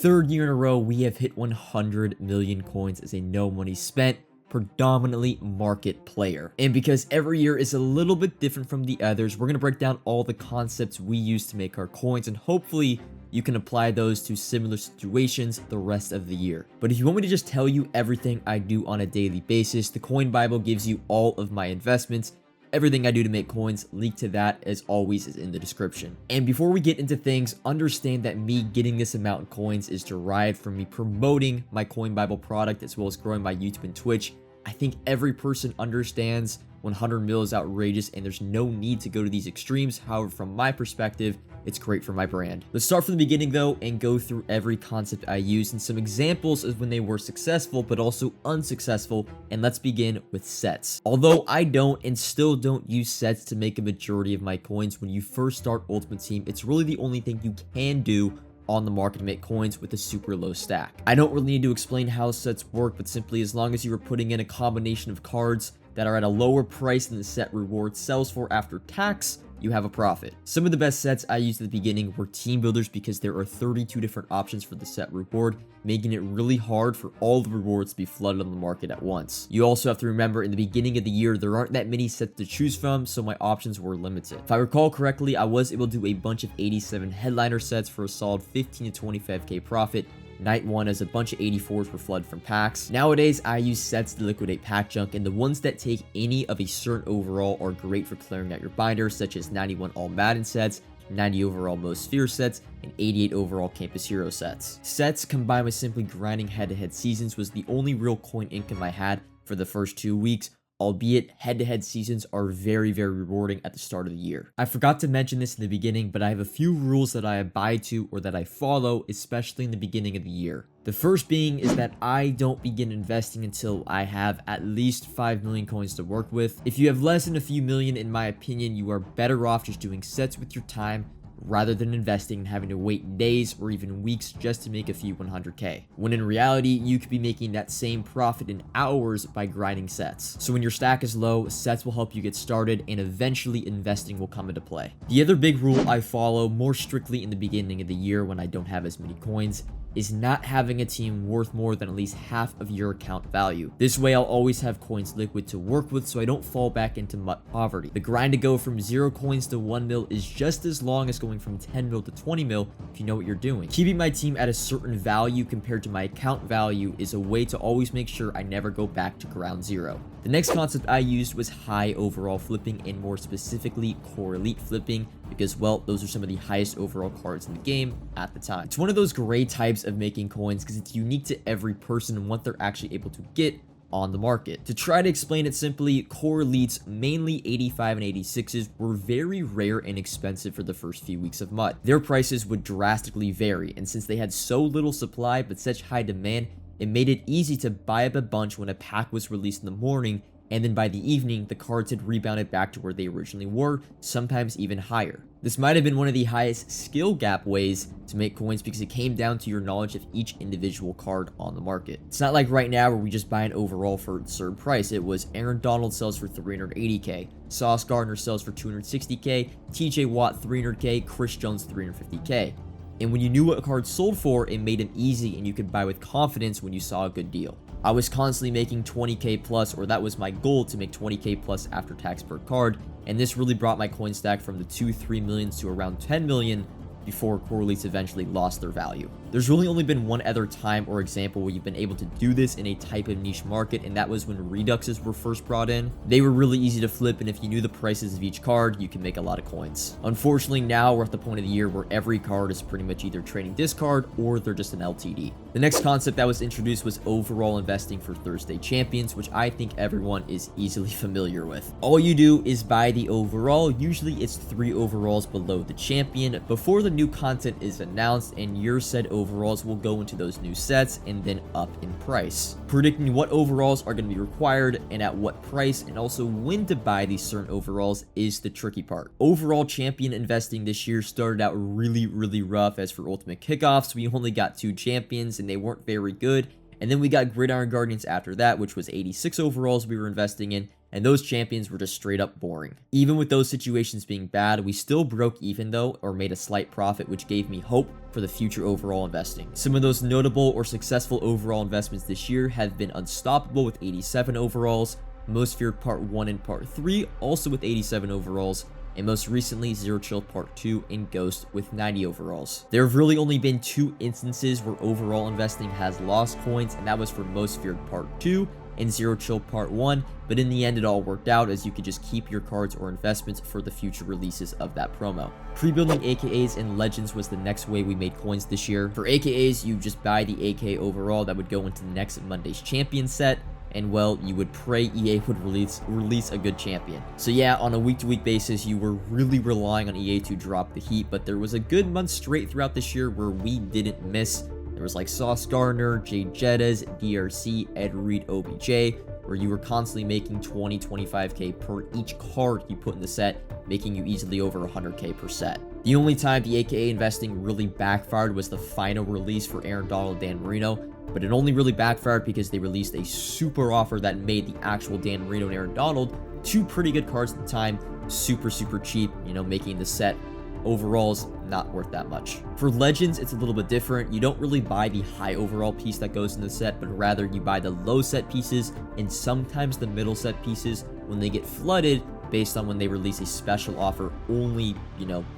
third year in a row, we have hit 100 million coins as a no money spent, predominantly market player. And because every year is a little bit different from the others, we're going to break down all the concepts we use to make our coins, and hopefully you can apply those to similar situations the rest of the year. But if you want me to just tell you everything I do on a daily basis, the Coin Bible gives you all of my investments. Everything I do to make coins, link to that as always is in the description. And before we get into things, understand that me getting this amount in coins is derived from me promoting my Coin Bible product as well as growing my YouTube and Twitch. I think every person understands 100 mil is outrageous and there's no need to go to these extremes. However, from my perspective, it's great for my brand. Let's start from the beginning though and go through every concept I use and some examples of when they were successful but also unsuccessful, and let's begin with sets. Although I don't and still don't use sets to make a majority of my coins, when you first start Ultimate Team, it's really the only thing you can do on the market to make coins with a super low stack. I don't really need to explain how sets work, but simply as long as you are putting in a combination of cards that are at a lower price than the set reward sells for after tax, you have a profit. Some of the best sets I used at the beginning were team builders because there are 32 different options for the set reward, making it really hard for all the rewards to be flooded on the market at once. You also have to remember in the beginning of the year, there aren't that many sets to choose from, so my options were limited. If I recall correctly, I was able to do a bunch of 87 headliner sets for a solid 15 to 25k profit. Night 1 as a bunch of 84s were flooded from packs. Nowadays, I use sets to liquidate pack junk, and the ones that take any of a certain overall are great for clearing out your binders, such as 91 all Madden sets, 90 overall most Sphere sets, and 88 overall Campus Hero sets. Sets combined with simply grinding head-to-head seasons was the only real coin income I had for the first 2 weeks, albeit head-to-head seasons are very rewarding at the start of the year. I forgot to mention this in the beginning, but I have a few rules that I abide to or that I follow, especially in the beginning of the year. The first being is that I don't begin investing until I have at least 5 million coins to work with. If you have less than a few million, in my opinion, you are better off just doing sets with your time rather than investing and having to wait days or even weeks just to make a few 100k. When in reality, you could be making that same profit in hours by grinding sets. So when your stack is low, sets will help you get started and eventually investing will come into play. The other big rule I follow more strictly in the beginning of the year when I don't have as many coins is not having a team worth more than at least half of your account value. This way I'll always have coins liquid to work with so I don't fall back into poverty. The grind to go from 0 coins to 1 mil is just as long as going from 10 mil to 20 mil if you know what you're doing. Keeping my team at a certain value compared to my account value is a way to always make sure I never go back to ground zero. The next concept I used was high overall flipping, and more specifically core elite flipping, because well, those are some of the highest overall cards in the game at the time. It's one of those gray types of making coins because it's unique to every person and what they're actually able to get on the market. To try to explain it simply, core elites, mainly 85 and 86s, were very rare and expensive for the first few weeks of MUT. Their prices would drastically vary, and since they had so little supply but such high demand, it made it easy to buy up a bunch when a pack was released in the morning, and then by the evening, the cards had rebounded back to where they originally were, sometimes even higher. This might have been one of the highest skill gap ways to make coins because it came down to your knowledge of each individual card on the market. It's not like right now where we just buy an overall for a certain price. It was Aaron Donald sells for 380k, Sauce Gardner sells for 260k, TJ Watt 300k, Chris Jones 350k. And when you knew what a card sold for, it made them easy and you could buy with confidence when you saw a good deal. I was constantly making 20k plus, or that was my goal, to make 20k plus after tax per card, and this really brought my coin stack from the 2-3 millions to around 10 million before core elites eventually lost their value. There's really only been one other time or example where you've been able to do this in a type of niche market, and that was when reduxes were first brought in. They were really easy to flip, and if you knew the prices of each card, you could make a lot of coins. Unfortunately, now we're at the point of the year where every card is pretty much either trading discard or they're just an LTD. The next concept that was introduced was overall investing for Thursday champions, which I think everyone is easily familiar with. All you do is buy the overall. Usually it's 3 overalls below the champion before the new content is announced, and your said overalls will go into those new sets and then up in price. Predicting what overalls are going to be required and at what price, and also when to buy these certain overalls, is the tricky part. Overall champion investing this year started out really rough, as for ultimate kickoffs we only got 2 champions and they weren't very good, and then we got Gridiron Guardians after that, which was 86 overalls we were investing in, and those champions were just straight up boring. Even with those situations being bad, we still broke even though, or made a slight profit, which gave me hope for the future overall investing. Some of those notable or successful overall investments this year have been Unstoppable with 87 overalls, Most Feared Part 1 and Part 3 also with 87 overalls, and most recently Zero Chill Part 2 and Ghost with 90 overalls. There have really only been 2 instances where overall investing has lost coins, and that was for Most Feared Part 2 and Zero Chill Part 1, but in the end it all worked out as you could just keep your cards or investments for the future releases of that promo. Pre-building AKAs and Legends was the next way we made coins this year. For AKAs, you just buy the AK overall that would go into next Monday's champion set, and well, you would pray EA would release a good champion. So yeah, on a week-to-week basis, you were really relying on EA to drop the heat, but there was a good month straight throughout this year where we didn't miss. There was like Sauce Gardner, Jay Jettas, DRC, Ed Reed, OBJ, where you were constantly making 20-25k per each card you put in the set, making you easily over 100k per set. The only time the AKA investing really backfired was the final release for Aaron Donald, Dan Marino, but it only really backfired because they released a super offer that made the actual Dan Marino and Aaron Donald, 2 pretty good cards at the time, super cheap, making the set overalls not worth that much. For Legends, it's a little bit different. You don't really buy the high overall piece that goes in the set, but rather you buy the low set pieces and sometimes the middle set pieces when they get flooded based on when they release a special offer only,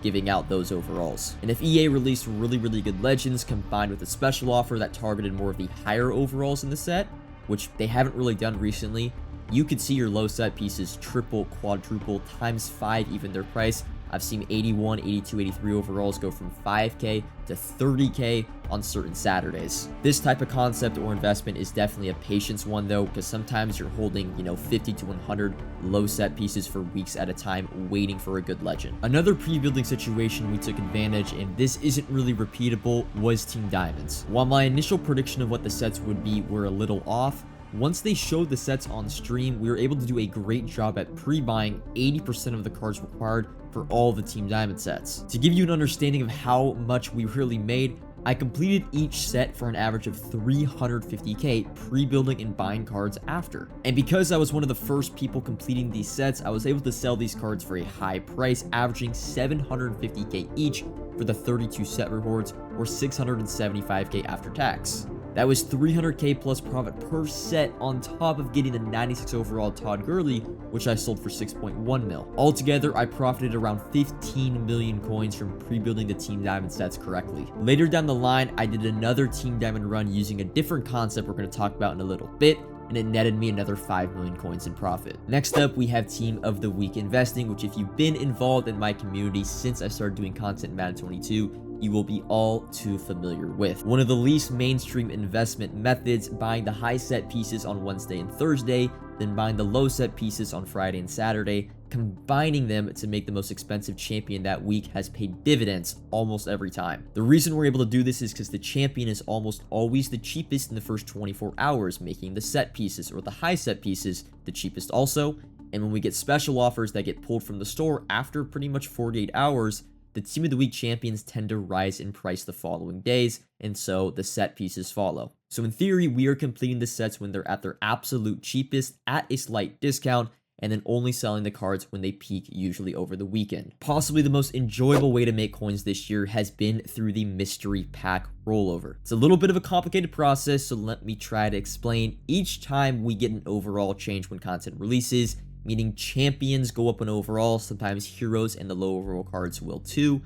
giving out those overalls. And if EA released really good Legends combined with a special offer that targeted more of the higher overalls in the set, which they haven't really done recently, you could see your low set pieces triple, quadruple, times 5 even their price. I've seen 81, 82, 83 overalls go from 5k to 30k on certain Saturdays. This type of concept or investment is definitely a patience one though, because sometimes you're holding, 50 to 100 low set pieces for weeks at a time waiting for a good legend. Another pre-building situation we took advantage, and this isn't really repeatable, was Team Diamonds. While my initial prediction of what the sets would be were a little off, once they showed the sets on stream, we were able to do a great job at pre-buying 80% of the cards required for all the Team Diamond sets. To give you an understanding of how much we really made, I completed each set for an average of 350k pre-building and buying cards after. And because I was one of the first people completing these sets, I was able to sell these cards for a high price, averaging 750k each for the 32 set rewards, or 675k after tax. That was 300k plus profit per set on top of getting the 96 overall Todd Gurley, which I sold for 6.1 mil. Altogether, I profited around 15 million coins from pre-building the Team Diamond sets correctly. Later down the line, I did another Team Diamond run using a different concept we're going to talk about in a little bit, and it netted me another 5 million coins in profit. Next up, we have Team of the Week investing, which if you've been involved in my community since I started doing content in Madden 22, you will be all too familiar with. One of the least mainstream investment methods, buying the high set pieces on Wednesday and Thursday, then buying the low set pieces on Friday and Saturday, combining them to make the most expensive champion that week has paid dividends almost every time. The reason we're able to do this is because the champion is almost always the cheapest in the first 24 hours, making the set pieces or the high set pieces the cheapest also. And when we get special offers that get pulled from the store after pretty much 48 hours, the Team of the Week champions tend to rise in price the following days, and so the set pieces follow. So in theory, we are completing the sets when they're at their absolute cheapest at a slight discount, and then only selling the cards when they peak, usually over the weekend. Possibly the most enjoyable way to make coins this year has been through the mystery pack rollover. It's a little bit of a complicated process, so let me try to explain. Each time we get an overall change when content releases, meaning champions go up in overall, sometimes heroes and the low overall cards will too,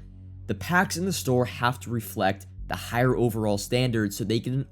the packs in the store have to reflect the higher overall standard so they get an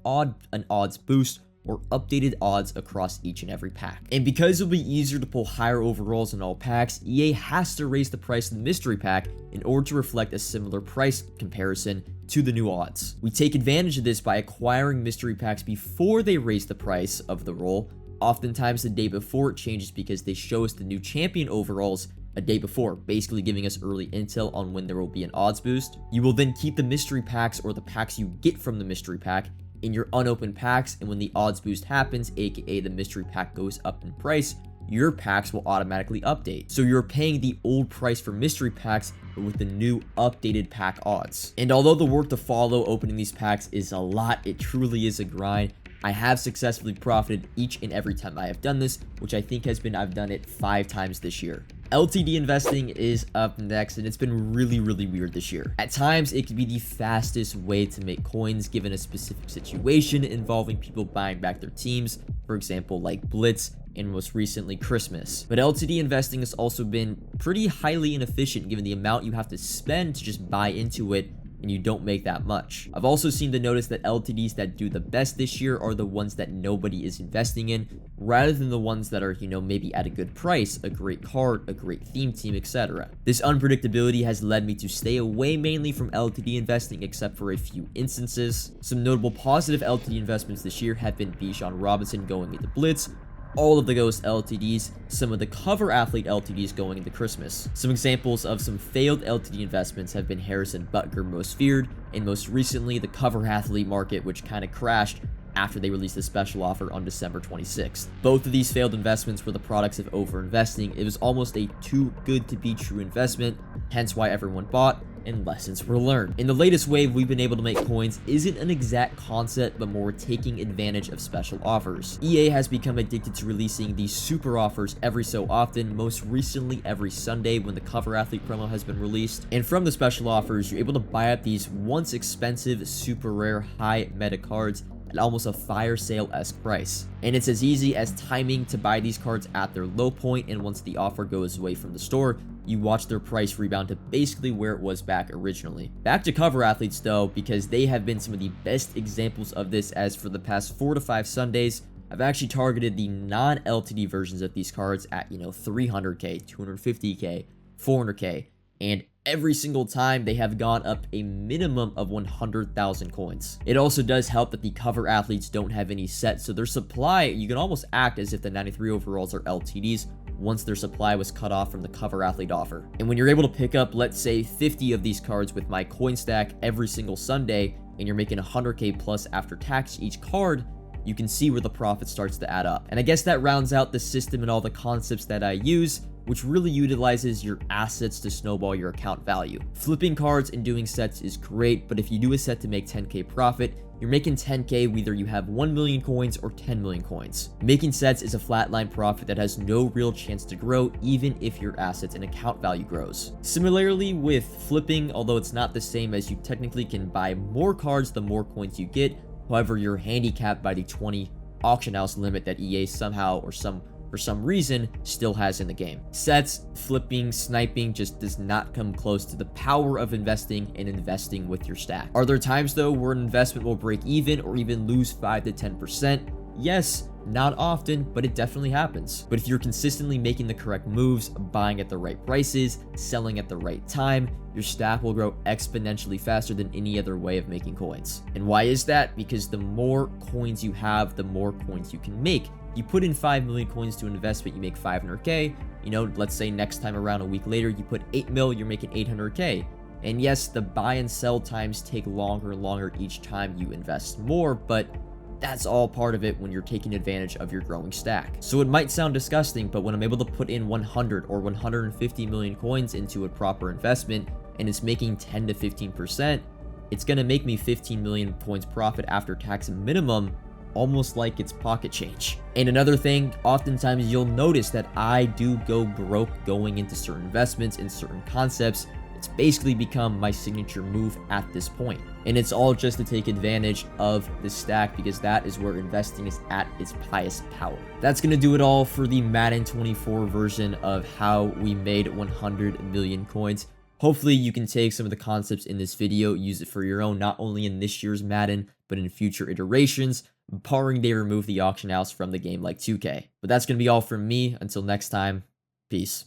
odds boost or updated odds across each and every pack. And because it'll be easier to pull higher overalls in all packs, EA has to raise the price of the mystery pack in order to reflect a similar price comparison to the new odds. We take advantage of this by acquiring mystery packs before they raise the price of the roll, oftentimes the day before it changes because they show us the new champion overalls a day before, basically giving us early intel on when there will be an odds boost. You will then keep the mystery packs or the packs you get from the mystery pack in your unopened packs, and when the odds boost happens, aka the mystery pack goes up in price, your packs will automatically update. So you're paying the old price for mystery packs, but with the new updated pack odds. And although the work to follow opening these packs is a lot, it truly is a grind. I have successfully profited each and every time I have done this, which I think has been, I've done it 5 times this year. LTD investing is up next, and it's been really weird this year. At times, it can be the fastest way to make coins given a specific situation involving people buying back their teams, for example, like Blitz, and most recently Christmas. But LTD investing has also been pretty highly inefficient given the amount you have to spend to just buy into it, and you don't make that much. I've also seen to notice that LTDs that do the best this year are the ones that nobody is investing in, rather than the ones that are, maybe at a good price, a great card, a great theme team, etc. This unpredictability has led me to stay away mainly from LTD investing except for a few instances. Some notable positive LTD investments this year have been Bijan Robinson going into Blitz, all of the Ghost LTDs, some of the Cover Athlete LTDs going into Christmas. Some examples of some failed LTD investments have been Harrison Butker Most Feared, and most recently the Cover Athlete market, which kind of crashed after they released a special offer on December 26th. Both of these failed investments were the products of over-investing. It was almost a too good to be true investment, hence why everyone bought, and lessons were learned. In the latest wave we've been able to make coins isn't an exact concept, but more taking advantage of special offers. EA has become addicted to releasing these super offers every so often, most recently every Sunday when the Cover Athlete promo has been released. And from the special offers, you're able to buy up these once expensive, super rare, high meta cards at almost a fire sale-esque price. And it's as easy as timing to buy these cards at their low point, and once the offer goes away from the store, you watch their price rebound to basically where it was back originally. Back to Cover Athletes though, because they have been some of the best examples of this, as for the past 4 to 5 Sundays, I've actually targeted the non-LTD versions of these cards at, 300k, 250k, 400k, and every single time they have gone up a minimum of 100,000 coins. It also does help that the Cover Athletes don't have any sets, so their supply, you can almost act as if the 93 overalls are LTDs once their supply was cut off from the Cover Athlete offer. And when you're able to pick up, let's say 50 of these cards with my coin stack every single Sunday, and you're making 100k plus after tax each card, you can see where the profit starts to add up. And I guess that rounds out the system and all the concepts that I use, which really utilizes your assets to snowball your account value. Flipping cards and doing sets is great, but if you do a set to make 10k profit, you're making 10k whether you have 1 million coins or 10 million coins. Making sets is a flatline profit that has no real chance to grow even if your assets and account value grows. Similarly with flipping, although it's not the same as you technically can buy more cards the more coins you get, however you're handicapped by the 20 auction house limit that EA somehow or for some reason still has in the game. Sets, flipping, sniping just does not come close to the power of investing and investing with your stack. Are there times though where an investment will break even or even lose 5 to 10%? Yes, not often, but it definitely happens. But if you're consistently making the correct moves, buying at the right prices, selling at the right time, your stack will grow exponentially faster than any other way of making coins. And why is that? Because the more coins you have, the more coins you can make. You put in 5 million coins to an investment, you make 500k. Let's say next time around a week later, you put 8 mil, you're making 800k. And yes, the buy and sell times take longer and longer each time you invest more, but that's all part of it when you're taking advantage of your growing stack. So it might sound disgusting, but when I'm able to put in 100 or 150 million coins into a proper investment and it's making 10 to 15%, it's gonna make me 15 million coins profit after tax minimum, almost like it's pocket change. And another thing, oftentimes you'll notice that I do go broke going into certain investments and certain concepts. It's basically become my signature move at this point. And it's all just to take advantage of the stack because that is where investing is at its highest power. That's going to do it all for the Madden 24 version of how we made 100 million coins. Hopefully you can take some of the concepts in this video, use it for your own, not only in this year's Madden, but in future iterations, barring they remove the auction house from the game like 2K. But that's going to be all from me. Until next time, peace.